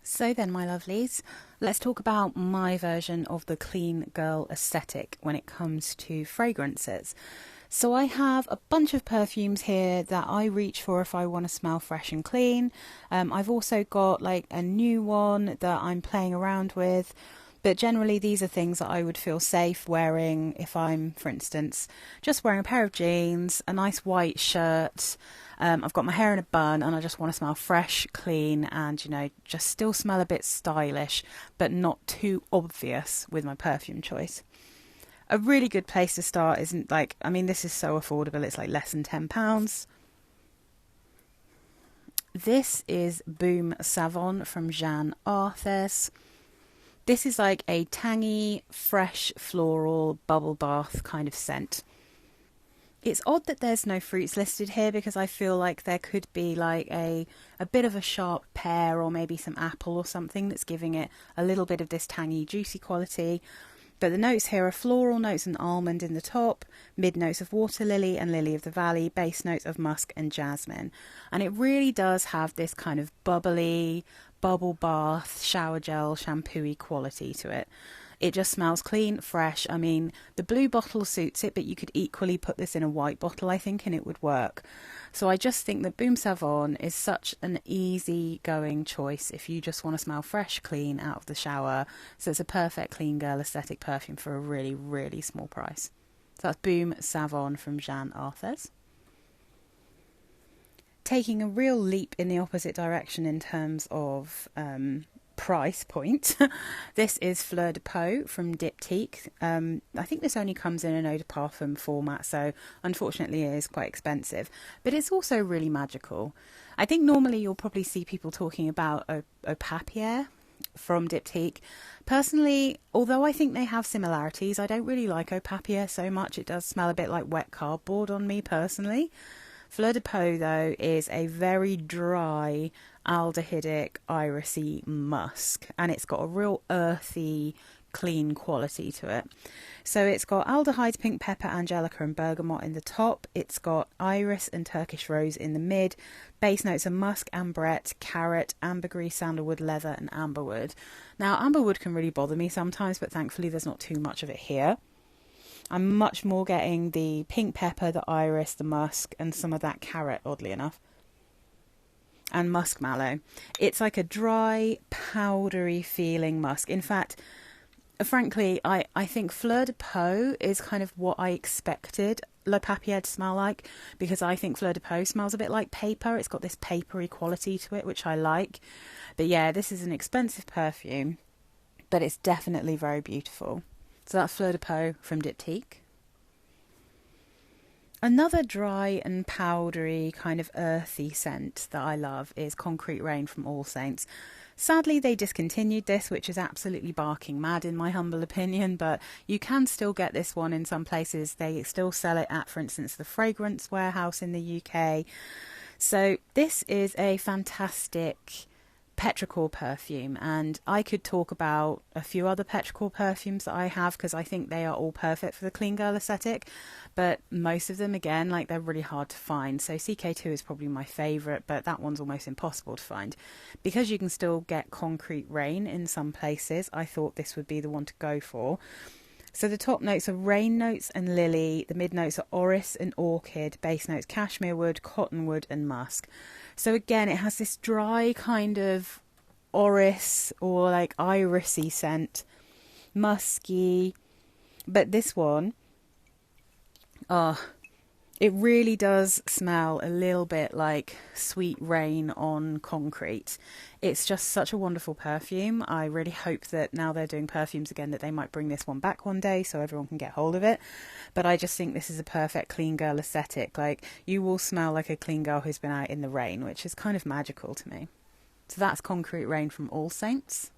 So then, my lovelies, let's talk about my version of the clean girl aesthetic when it comes to fragrances. So I have a bunch of perfumes here that I reach for if I want to smell fresh and clean. I've also got like a new one that I'm playing around with. But generally, these are things that I would feel safe wearing if I'm, for instance, just wearing a pair of jeans, a nice white shirt. I've got my hair in a bun and I just want to smell fresh, clean, and, just still smell a bit stylish, but not too obvious with my perfume choice. A really good place to start isn't this is so affordable, it's like less than £10. This is Boom Savon from Jeanne Arthes. This is like a tangy, fresh, floral, bubble bath kind of scent. It's odd that there's no fruits listed here because I feel like there could be like a bit of a sharp pear or maybe some apple or something that's giving it a little bit of this tangy, juicy quality. But the notes here are floral notes and almond in the top, mid notes of water lily and lily of the valley, base notes of musk and jasmine. And it really does have this kind of bubbly, bubble bath, shower gel, shampoo-y quality to it. It just smells clean, fresh. I mean, the blue bottle suits it, but you could equally put this in a white bottle, I think, and it would work. So I just think that Boom Savon is such an easy-going choice if you just want to smell fresh, clean, out of the shower. So it's a perfect clean girl aesthetic perfume for a really, really small price. So that's Boom Savon from Jeanne Arthes. Taking a real leap in the opposite direction in terms of price point, this is Fleur de Peau from Diptyque. I think this only comes in an eau de parfum format, so unfortunately it is quite expensive, but it's also really magical. I think normally you'll probably see people talking about Eau Papier from Diptyque. Personally, although I think they have similarities, I don't really like Eau Papier so much. It does smell a bit like wet cardboard on me personally. Fleur de Peau, though, is a very dry, aldehydic, irisy musk, and it's got a real earthy, clean quality to it. So it's got aldehydes, pink pepper, angelica and bergamot in the top. It's got iris and Turkish rose in the mid. Base notes are musk, amberette, carrot, ambergris, sandalwood, leather and amberwood. Now, amberwood can really bother me sometimes, but thankfully there's not too much of it here. I'm much more getting the pink pepper, the iris, the musk, and some of that carrot, oddly enough. And musk mallow. It's like a dry, powdery feeling musk. In fact, frankly, I think Fleur de Peau is kind of what I expected Le Papier to smell like, because I think Fleur de Peau smells a bit like paper. It's got this papery quality to it, which I like. But yeah, this is an expensive perfume, but it's definitely very beautiful. So that's Fleur de Peau from Diptyque. Another dry and powdery kind of earthy scent that I love is Concrete Rain from AllSaints. Sadly, they discontinued this, which is absolutely barking mad in my humble opinion, but you can still get this one in some places. They still sell it at, for instance, the Fragrance Warehouse in the UK. So this is a fantastic petrichor perfume, and I could talk about a few other petrichor perfumes that I have because I think they are all perfect for the clean girl aesthetic, but most of them, again, like, they're really hard to find. So CK2 is probably my favourite, but that one's almost impossible to find. Because you can still get Concrete Rain in some places, I thought this would be the one to go for. So the top notes are rain notes and lily, the mid notes are orris and orchid, base notes cashmere wood, cottonwood and musk. So again, it has this dry kind of orris or like irisy scent, musky, but this one, it really does smell a little bit like sweet rain on concrete. It's just such a wonderful perfume. I really hope that now they're doing perfumes again that they might bring this one back one day so everyone can get hold of it. But I just think this is a perfect clean girl aesthetic. Like, you will smell like a clean girl who's been out in the rain, which is kind of magical to me. So that's Concrete Rain from AllSaints.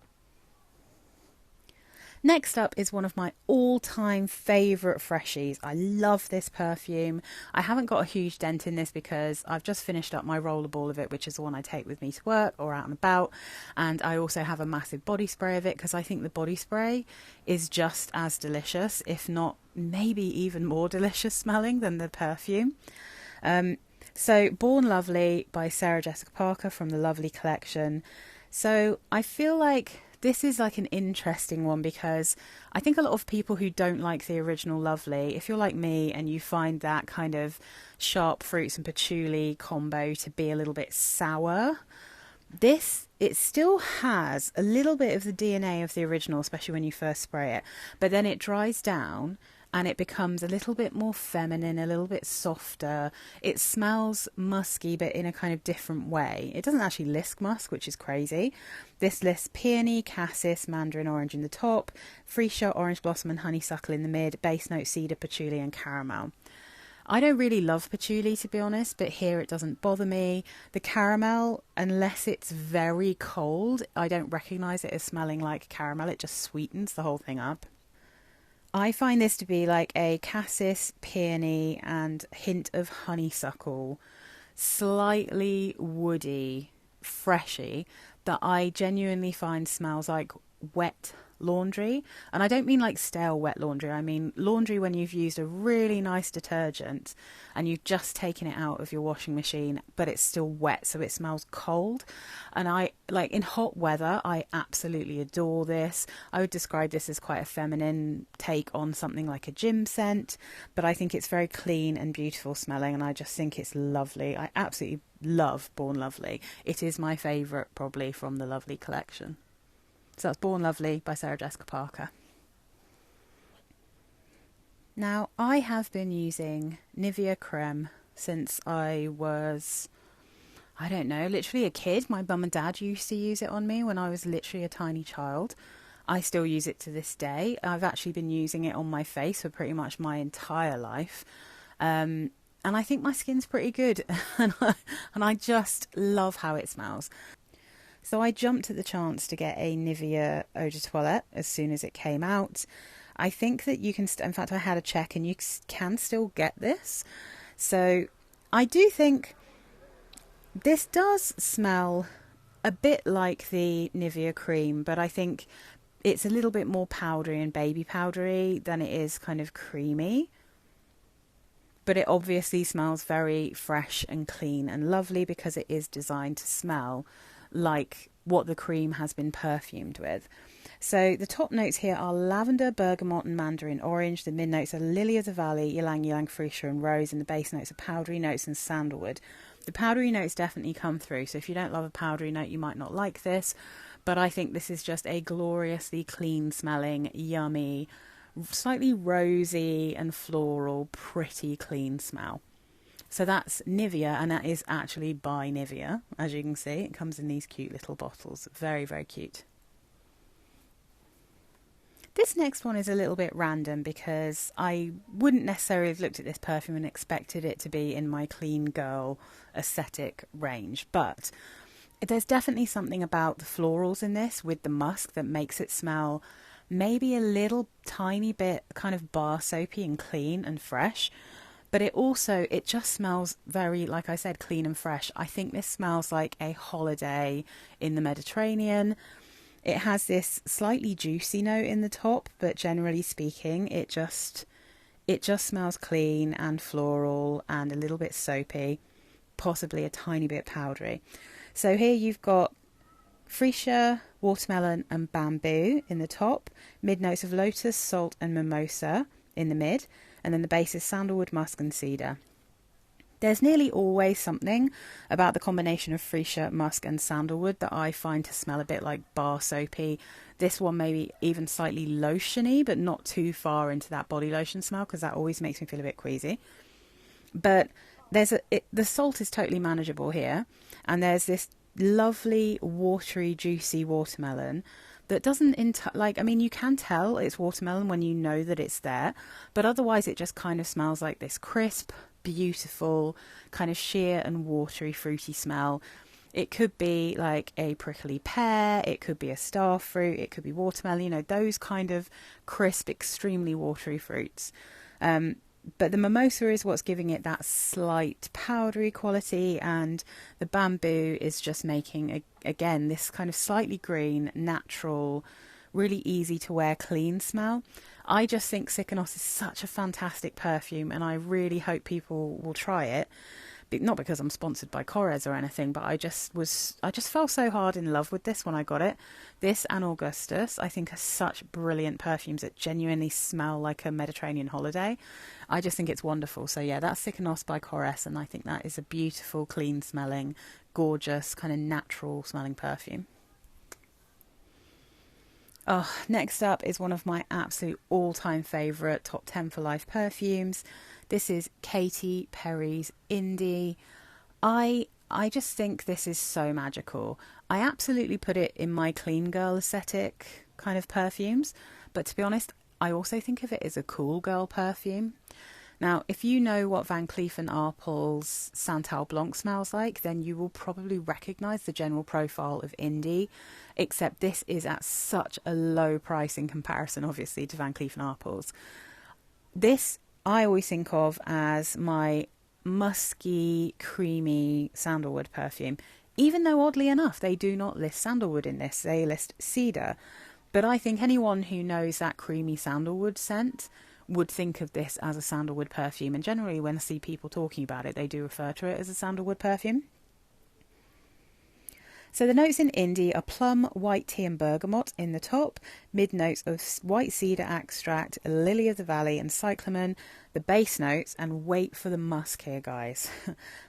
Next up is one of my all-time favourite freshies. I love this perfume. I haven't got a huge dent in this because I've just finished up my rollerball of it, which is the one I take with me to work or out and about. And I also have a massive body spray of it because I think the body spray is just as delicious, if not maybe even more delicious smelling than the perfume. So Born Lovely by Sarah Jessica Parker from the Lovely collection. So I feel like this is like an interesting one because I think a lot of people who don't like the original Lovely, if you're like me and you find that kind of sharp fruits and patchouli combo to be a little bit sour, it still has a little bit of the DNA of the original, especially when you first spray it, but then it dries down and it becomes a little bit more feminine, a little bit softer. It smells musky, but in a kind of different way. It doesn't actually list musk, which is crazy. This lists peony, cassis, mandarin orange in the top, freesia, orange blossom and honeysuckle in the mid, base note cedar, patchouli and caramel. I don't really love patchouli, to be honest, but here it doesn't bother me. The caramel, unless it's very cold, I don't recognise it as smelling like caramel. It just sweetens the whole thing up. I find this to be like a cassis, peony and hint of honeysuckle, slightly woody, freshy, that I genuinely find smells like wet laundry. And I don't mean like stale wet laundry. I mean laundry when you've used a really nice detergent and you've just taken it out of your washing machine, but it's still wet, so it smells cold. And I like in hot weather, I absolutely adore this. I would describe this as quite a feminine take on something like a gym scent, but I think it's very clean and beautiful smelling, and I just think it's lovely. I absolutely love Born Lovely. It is my favourite probably from the Lovely collection. So that's Born Lovely by Sarah Jessica Parker. Now, I have been using Nivea Creme since I was, I don't know, literally a kid. My mum and dad used to use it on me when I was literally a tiny child. I still use it to this day. I've actually been using it on my face for pretty much my entire life. And I think my skin's pretty good. and I just love how it smells. So I jumped at the chance to get a Nivea Eau de Toilette as soon as it came out. I think that you can, in fact I had a check and you can still get this. So I do think this does smell a bit like the Nivea cream, but I think it's a little bit more powdery and baby powdery than it is kind of creamy. But it obviously smells very fresh and clean and lovely because it is designed to smell like what the cream has been perfumed with. So the top notes here are lavender, bergamot and mandarin orange. The mid notes are lily of the valley, ylang ylang, freesia and rose, and the base notes are powdery notes and sandalwood. The powdery notes definitely come through, so if you don't love a powdery note you might not like this, but I think this is just a gloriously clean smelling, yummy, slightly rosy and floral, pretty clean smell. So that's Nivea, and that is actually by Nivea. As you can see, it comes in these cute little bottles. Very, very cute. This next one is a little bit random because I wouldn't necessarily have looked at this perfume and expected it to be in my clean girl aesthetic range. But there's definitely something about the florals in this with the musk that makes it smell maybe a little tiny bit kind of bar soapy and clean and fresh. But it just smells very, like I said, clean and fresh. I think this smells like a holiday in the Mediterranean. It has this slightly juicy note in the top, but generally speaking, it just smells clean and floral and a little bit soapy, possibly a tiny bit powdery. So here you've got freesia, watermelon and bamboo in the top, mid notes of lotus, salt and mimosa in the mid, and then the base is sandalwood, musk and cedar. There's nearly always something about the combination of freesia, musk and sandalwood that I find to smell a bit like bar soapy. This one maybe even slightly lotiony, but not too far into that body lotion smell because that always makes me feel a bit queasy. But the salt is totally manageable here, and there's this lovely watery juicy watermelon that doesn't you can tell it's watermelon when you know that it's there, but otherwise it just kind of smells like this crisp, beautiful, kind of sheer and watery fruity smell. It could be like a prickly pear, it could be a star fruit, it could be watermelon, those kind of crisp, extremely watery fruits. But the mimosa is what's giving it that slight powdery quality, and the bamboo is just making, again, this kind of slightly green, natural, really easy to wear, clean smell. I just think Sikinos is such a fantastic perfume, and I really hope people will try it not because I'm sponsored by Korres or anything, but I just fell so hard in love with this when I got it. This and Augustus, I think, are such brilliant perfumes that genuinely smell like a Mediterranean holiday. I just think it's wonderful. So yeah, that's Sikinos by Korres, and I think that is a beautiful, clean smelling, gorgeous, kind of natural smelling perfume. Oh, next up is one of my absolute all-time favourite top 10 for life perfumes. This is Katy Perry's Indi. I just think this is so magical. I absolutely put it in my clean girl aesthetic kind of perfumes, but to be honest, I also think of it as a cool girl perfume. Now, if you know what Van Cleef & Arpels Santal Blanc smells like, then you will probably recognise the general profile of Indi, except this is at such a low price in comparison, obviously, to Van Cleef & Arpels. This I always think of as my musky, creamy sandalwood perfume, even though oddly enough, they do not list sandalwood in this, they list cedar. But I think anyone who knows that creamy sandalwood scent would think of this as a sandalwood perfume, and generally when I see people talking about it, they do refer to it as a sandalwood perfume. So the notes in Indi are plum, white tea and bergamot in the top, mid notes of white cedar extract, lily of the valley and cyclamen, the base notes, and wait for the musk here, guys.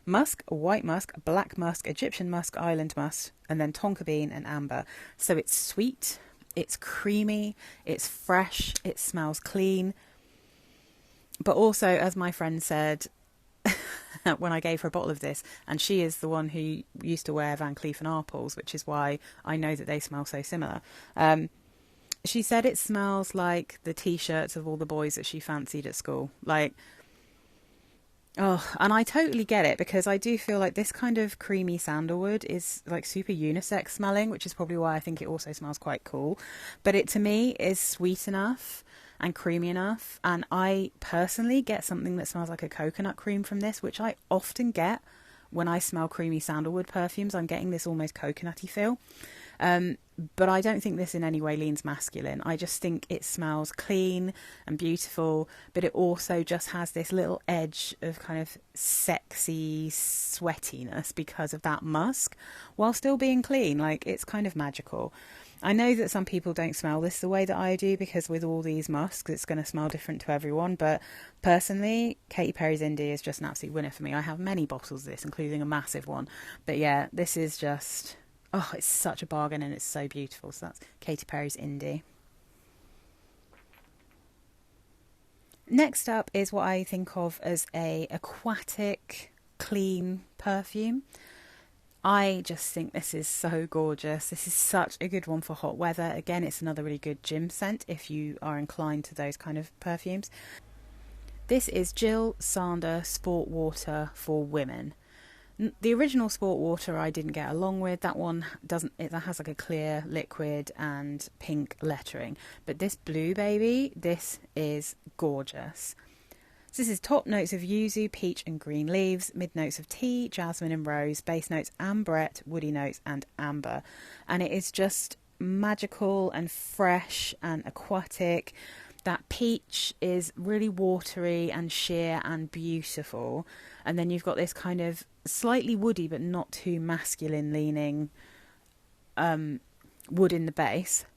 Musk, white musk, black musk, Egyptian musk, island musk, and then tonka bean and amber. So it's sweet, it's creamy, it's fresh, it smells clean. But also, as my friend said, when I gave her a bottle of this, and she is the one who used to wear Van Cleef & Arpels, which is why I know that they smell so similar. She said it smells like the t-shirts of all the boys that she fancied at school. Like, oh, and I totally get it, because I do feel like this kind of creamy sandalwood is like super unisex smelling, which is probably why I think it also smells quite cool. But it, to me, is sweet enough and creamy enough, and I personally get something that smells like a coconut cream from this, which I often get when I smell creamy sandalwood perfumes. I'm getting this almost coconutty feel, but I don't think this in any way leans masculine. I just think it smells clean and beautiful, but it also just has this little edge of kind of sexy sweatiness because of that musk, while still being clean. Like, it's kind of magical. I know that some people don't smell this the way that I do, because with all these musks, it's going to smell different to everyone. But personally, Katy Perry's Indi is just an absolute winner for me. I have many bottles of this, including a massive one. But yeah, this is just, oh, it's such a bargain and it's so beautiful. So that's Katy Perry's Indi. Next up is what I think of as a aquatic, clean perfume. I just think this is so gorgeous. This is such a good one for hot weather. Again, it's another really good gym scent if you are inclined to those kind of perfumes. This is Jill Sander Sport Water for women. The original Sport Water I didn't get along with. That one doesn't, it has like a clear liquid and pink lettering. But this blue baby, this is gorgeous. So this is top notes of yuzu, peach and green leaves, mid notes of tea, jasmine and rose, base notes ambrette, woody notes and amber. And it is just magical and fresh and aquatic. That peach is really watery and sheer and beautiful. And then you've got this kind of slightly woody but not too masculine leaning wood in the base.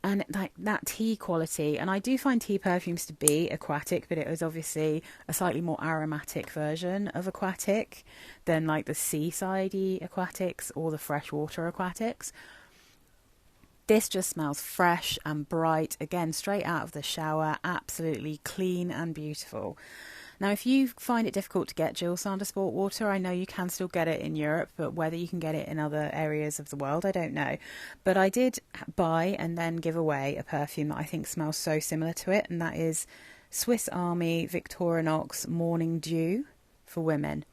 And like that tea quality, and I do find tea perfumes to be aquatic, but it was obviously a slightly more aromatic version of aquatic than like the seaside-y aquatics or the freshwater aquatics. This just smells fresh and bright, again straight out of the shower, absolutely clean and beautiful. Now, if you find it difficult to get Jill Sander Sport Water, I know you can still get it in Europe, but whether you can get it in other areas of the world, I don't know. But I did buy and then give away a perfume that I think smells so similar to it, and that is Swiss Army Victorinox Morning Dew for women.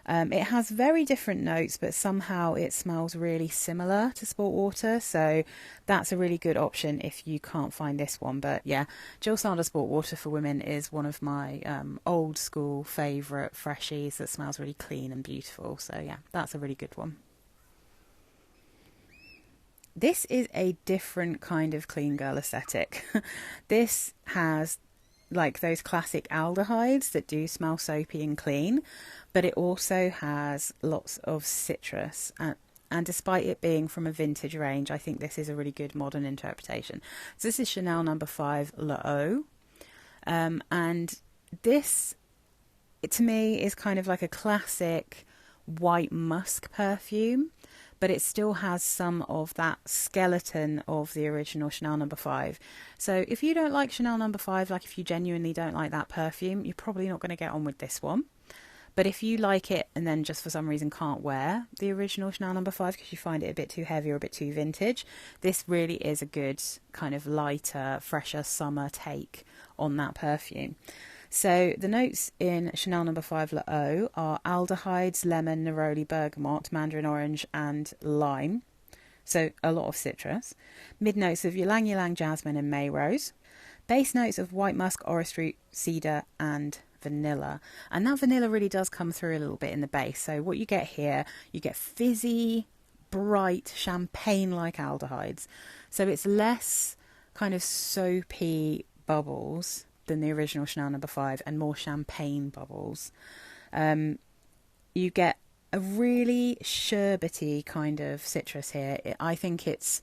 It has very different notes, but somehow it smells really similar to Sport Water, so that's a really good option if you can't find this one. But yeah, Jill Sander Sport Water for women is one of my old school favourite freshies that smells really clean and beautiful, so yeah, that's a really good one. This is a different kind of clean girl aesthetic. This has like those classic aldehydes that do smell soapy and clean, but it also has lots of citrus. And despite it being from a vintage range, I think this is a really good modern interpretation. So this is Chanel number 5 Le Eau. And this, to me, is kind of like a classic white musk perfume, but it still has some of that skeleton of the original Chanel number 5. So if you don't like Chanel number 5, like if you genuinely don't like that perfume, you're probably not going to get on with this one. But if you like it and then just for some reason can't wear the original Chanel number 5 because you find it a bit too heavy or a bit too vintage, this really is a good kind of lighter, fresher summer take on that perfume. So the notes in Chanel number 5 Le Eau are aldehydes, lemon, neroli, bergamot, mandarin orange and lime. So a lot of citrus. Mid notes of ylang ylang, jasmine and May rose. Base notes of white musk, orris root, cedar and vanilla. And that vanilla really does come through a little bit in the base. So what you get here, you get fizzy, bright, champagne-like aldehydes. So it's less kind of soapy bubbles than the original Chanel number 5 and more champagne bubbles. You get a really sherbety kind of citrus here. I think it's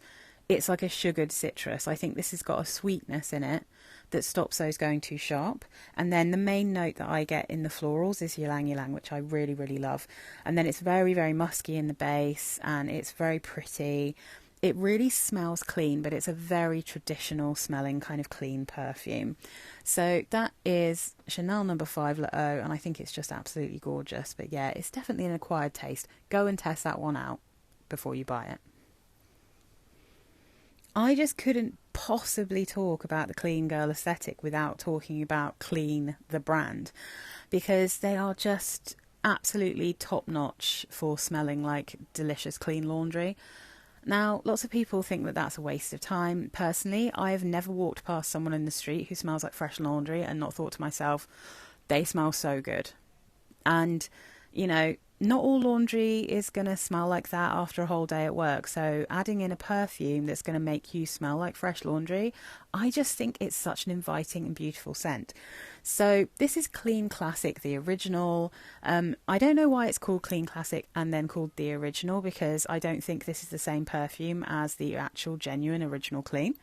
like a sugared citrus. I think this has got a sweetness in it that stops those going too sharp. And then the main note that I get in the florals is ylang ylang, which I really, really love. And then it's very, very musky in the base and it's very pretty. It really smells clean, but it's a very traditional smelling kind of clean perfume. So that is Chanel number 5 Le Eau, and I think it's just absolutely gorgeous. But yeah, it's definitely an acquired taste. Go and test that one out before you buy it. I just couldn't possibly talk about the Clean Girl aesthetic without talking about Clean, the brand, because they are just absolutely top-notch for smelling like delicious clean laundry. Now, lots of people think that that's a waste of time. Personally, I have never walked past someone in the street who smells like fresh laundry and not thought to myself, they smell so good. And, you know, not all laundry is going to smell like that after a whole day at work. So adding in a perfume that's going to make you smell like fresh laundry, I just think it's such an inviting and beautiful scent. So this is Clean Classic, the original. I don't know why it's called Clean Classic and then called the original, because I don't think this is the same perfume as the actual genuine original Clean.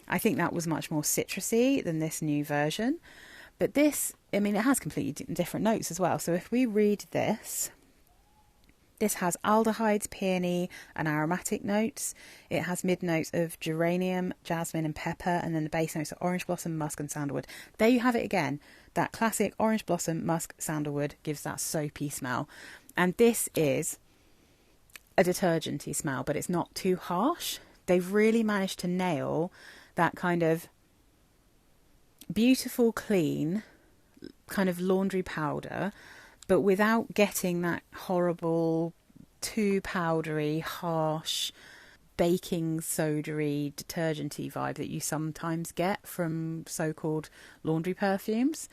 I think that was much more citrusy than this new version. But this, I mean, it has completely different notes as well. So if we read this, this has aldehydes, peony and aromatic notes. It has mid notes of geranium, jasmine and pepper, and then the base notes are orange blossom, musk and sandalwood. There you have it again. That classic orange blossom, musk, sandalwood gives that soapy smell. And this is a detergenty smell, but it's not too harsh. They've really managed to nail that kind of beautiful, clean kind of laundry powder, but without getting that horrible, too powdery, harsh, baking soda-y, detergenty vibe that you sometimes get from so-called laundry perfumes.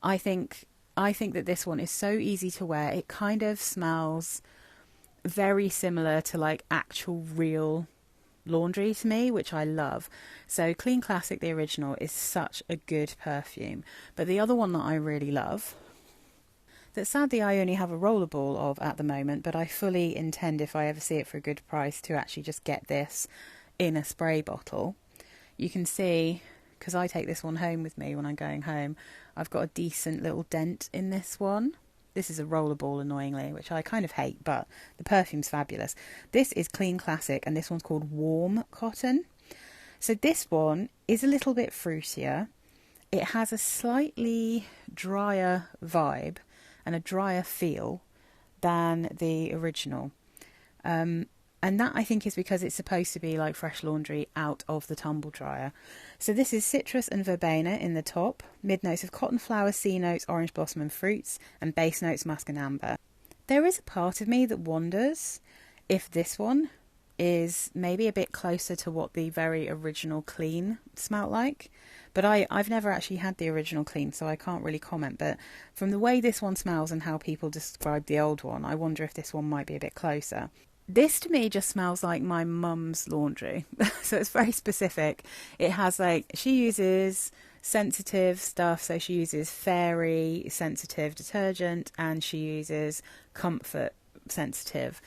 I think that this one is so easy to wear. It kind of smells very similar to like actual real laundry to me, which I love. So Clean Classic, the original, is such a good perfume. But the other one that I really love, that sadly I only have a rollerball of at the moment, but I fully intend, if I ever see it for a good price, to actually just get this in a spray bottle. You can see, because I take this one home with me when I'm going home, I've got a decent little dent in this one. This is a rollerball, annoyingly, which I kind of hate, but the perfume's fabulous. This is Clean Classic, and this one's called Warm Cotton. So this one is a little bit fruitier. It has a slightly drier vibe and a drier feel than the original. And that, I think, is because it's supposed to be like fresh laundry out of the tumble dryer. So this is citrus and verbena in the top, mid notes of cotton flower, sea notes, orange blossom and fruits, and base notes musk and amber. There is a part of me that wonders if this one is maybe a bit closer to what the very original Clean smelt like. But I've never actually had the original Clean, so I can't really comment. But from the way this one smells and how people describe the old one, I wonder if this one might be a bit closer. This to me just smells like my mum's laundry. So it's very specific. It has like, she uses sensitive stuff. So she uses fairy sensitive detergent, and she uses comfort sensitive.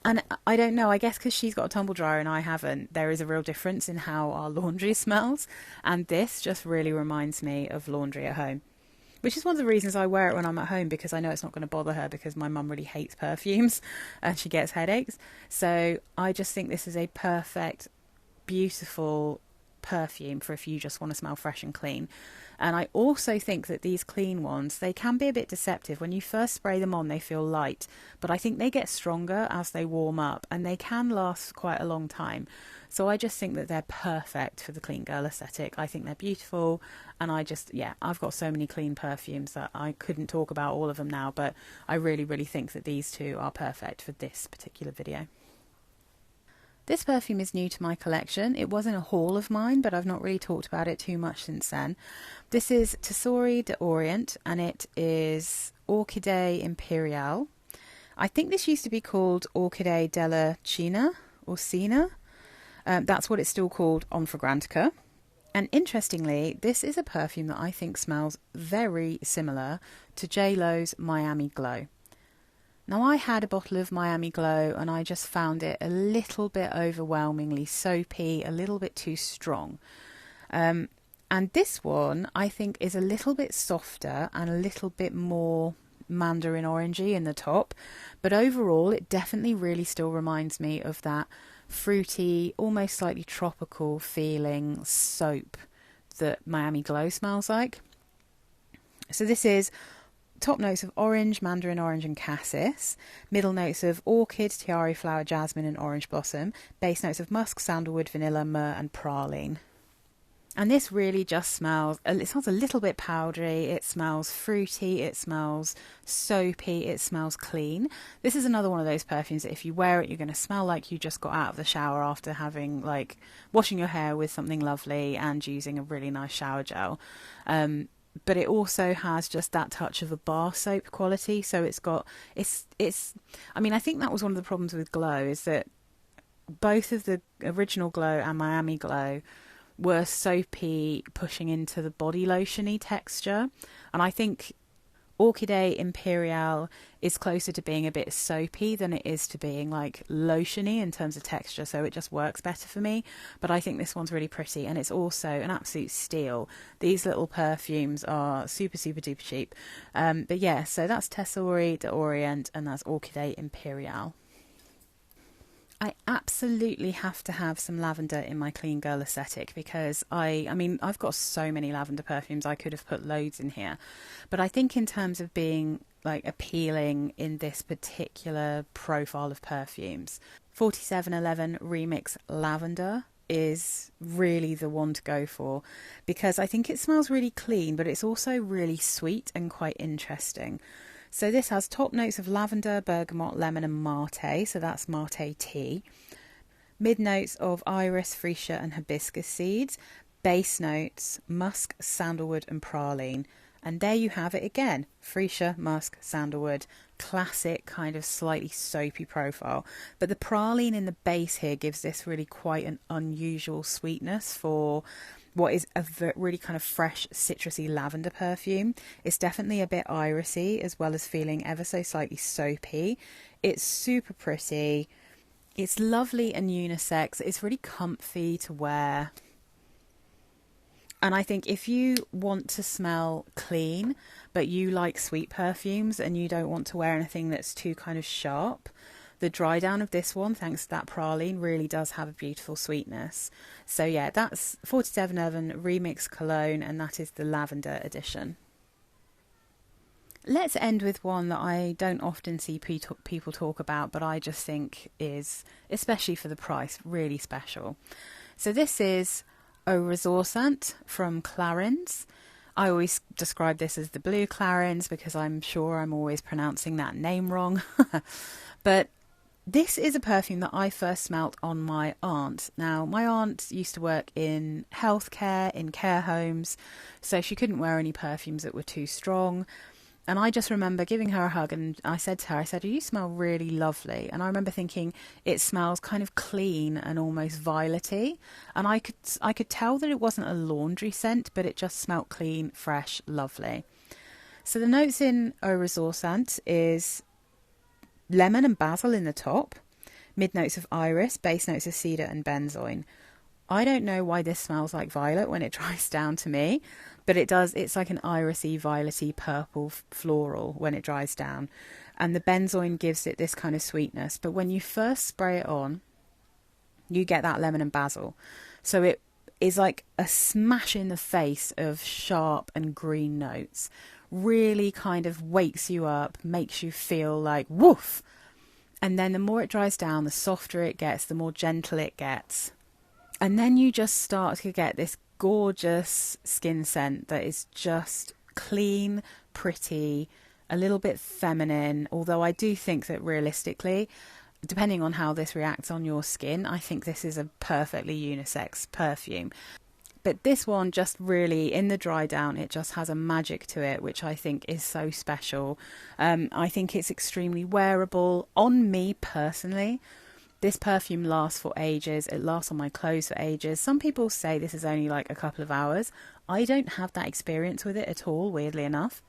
And I don't know, I guess because she's got a tumble dryer and I haven't, there is a real difference in how our laundry smells. And this just really reminds me of laundry at home, which is one of the reasons I wear it when I'm at home, because I know it's not going to bother her, because my mum really hates perfumes and she gets headaches. So I just think this is a perfect, beautiful perfume for if you just want to smell fresh and clean. And I also think that these clean ones, they can be a bit deceptive. When you first spray them on, they feel light, but I think they get stronger as they warm up, and they can last quite a long time. So I just think that they're perfect for the clean girl aesthetic. I think they're beautiful, and I've got so many clean perfumes that I couldn't talk about all of them now, but I really, really think that these two are perfect for this particular video. This perfume is new to my collection. It wasn't a haul of mine, but I've not really talked about it too much since then. This is Tesori de Orient, and it is Orchid Imperial. I think this used to be called Orchid della Cina or Cina. That's what it's still called on Fragrantica. And interestingly, this is a perfume that I think smells very similar to J.Lo's Miami Glow. Now, I had a bottle of Miami Glow and I just found it a little bit overwhelmingly soapy, a little bit too strong. And this one, I think, is a little bit softer and a little bit more mandarin orangey in the top. But overall, it definitely really still reminds me of that fruity, almost slightly tropical feeling soap that Miami Glow smells like. So this is top notes of orange, mandarin orange and cassis. Middle notes of orchid, tiare flower, jasmine and orange blossom. Base notes of musk, sandalwood, vanilla, myrrh and praline. And this really just smells, it smells a little bit powdery, it smells fruity, it smells soapy, it smells clean. This is another one of those perfumes that if you wear it, you're going to smell like you just got out of the shower after having, like, washing your hair with something lovely and using a really nice shower gel. But it also has just that touch of a bar soap quality. So I mean, I think that was one of the problems with Glow, is that both of the original Glow and Miami Glow were soapy, pushing into the body lotion-y texture. And I think Orchid Imperial is closer to being a bit soapy than it is to being like lotiony in terms of texture, so it just works better for me. But I think this one's really pretty, and it's also an absolute steal. These little perfumes are super, super duper cheap. But yeah, so that's Tesori de Orient, and that's Orchid Imperial. I absolutely have to have some lavender in my clean girl aesthetic, because I mean, I've got so many lavender perfumes, I could have put loads in here. But I think in terms of being like appealing in this particular profile of perfumes, 4711 Remix Lavender is really the one to go for, because I think it smells really clean, but it's also really sweet and quite interesting. So this has top notes of lavender, bergamot, lemon and mate, so that's mate tea. Mid notes of iris, freesia and hibiscus seeds. Base notes, musk, sandalwood and praline. And there you have it again, freesia, musk, sandalwood, classic kind of slightly soapy profile. But the praline in the base here gives this really quite an unusual sweetness for what is a really kind of fresh citrusy lavender perfume. It's definitely a bit irisy, as well as feeling ever so slightly soapy. It's super pretty. It's lovely and unisex. It's really comfy to wear. And I think if you want to smell clean, but you like sweet perfumes and you don't want to wear anything that's too kind of sharp, the dry down of this one, thanks to that praline, really does have a beautiful sweetness. So yeah, that's 4711 Remix Cologne, and that is the lavender edition. Let's end with one that I don't often see people talk about, but I just think is, especially for the price, really special. So this is Eau Ressourçante from Clarins. I always describe this as the blue Clarins, because I'm sure I'm always pronouncing that name wrong. But this is a perfume that I first smelt on my aunt. Now, my aunt used to work in healthcare, in care homes, so she couldn't wear any perfumes that were too strong. And I just remember giving her a hug, and I said to her, I said, you smell really lovely. And I remember thinking it smells kind of clean and almost violety. And I could tell that it wasn't a laundry scent, but it just smelled clean, fresh, lovely. So the notes in Eau Ressourçante is lemon and basil in the top, mid notes of iris, base notes of cedar and benzoin. I don't know why this smells like violet when it dries down to me, but it does. It's like an irisy, violety, purple floral when it dries down. And the benzoin gives it this kind of sweetness. But when you first spray it on, you get that lemon and basil. So it is like a smash in the face of sharp and green notes. Really kind of wakes you up, makes you feel like woof. And then the more it dries down, the softer it gets, the more gentle it gets. And then you just start to get this gorgeous skin scent that is just clean, pretty, a little bit feminine. Although I do think that realistically, depending on how this reacts on your skin, I think this is a perfectly unisex perfume. But this one just really, in the dry down, it just has a magic to it, which I think is so special. I think it's extremely wearable. On me personally, this perfume lasts for ages. It lasts on my clothes for ages. Some people say this is only like a couple of hours. I don't have that experience with it at all, weirdly enough.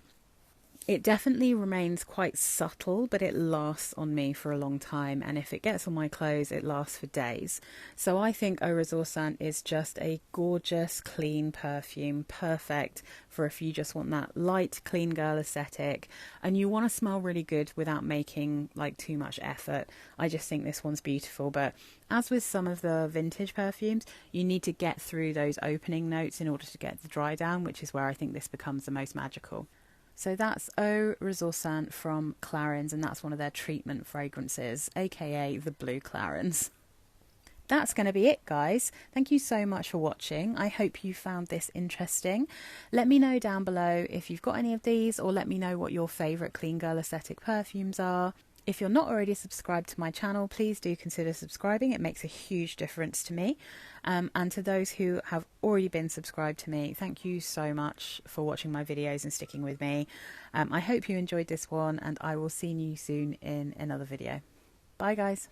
It definitely remains quite subtle, but it lasts on me for a long time. And if it gets on my clothes, it lasts for days. So I think Eau Ressourçante is just a gorgeous, clean perfume. Perfect for if you just want that light, clean girl aesthetic and you want to smell really good without making like too much effort. I just think this one's beautiful. But as with some of the vintage perfumes, you need to get through those opening notes in order to get the dry down, which is where I think this becomes the most magical. So that's Eau Ressourçante from Clarins, and that's one of their treatment fragrances, aka the Blue Clarins. That's going to be it, guys. Thank you so much for watching. I hope you found this interesting. Let me know down below if you've got any of these, or let me know what your favourite clean girl aesthetic perfumes are. If you're not already subscribed to my channel, please do consider subscribing. It makes a huge difference to me. And to those who have already been subscribed to me, thank you so much for watching my videos and sticking with me. I hope you enjoyed this one, and I will see you soon in another video. Bye, guys.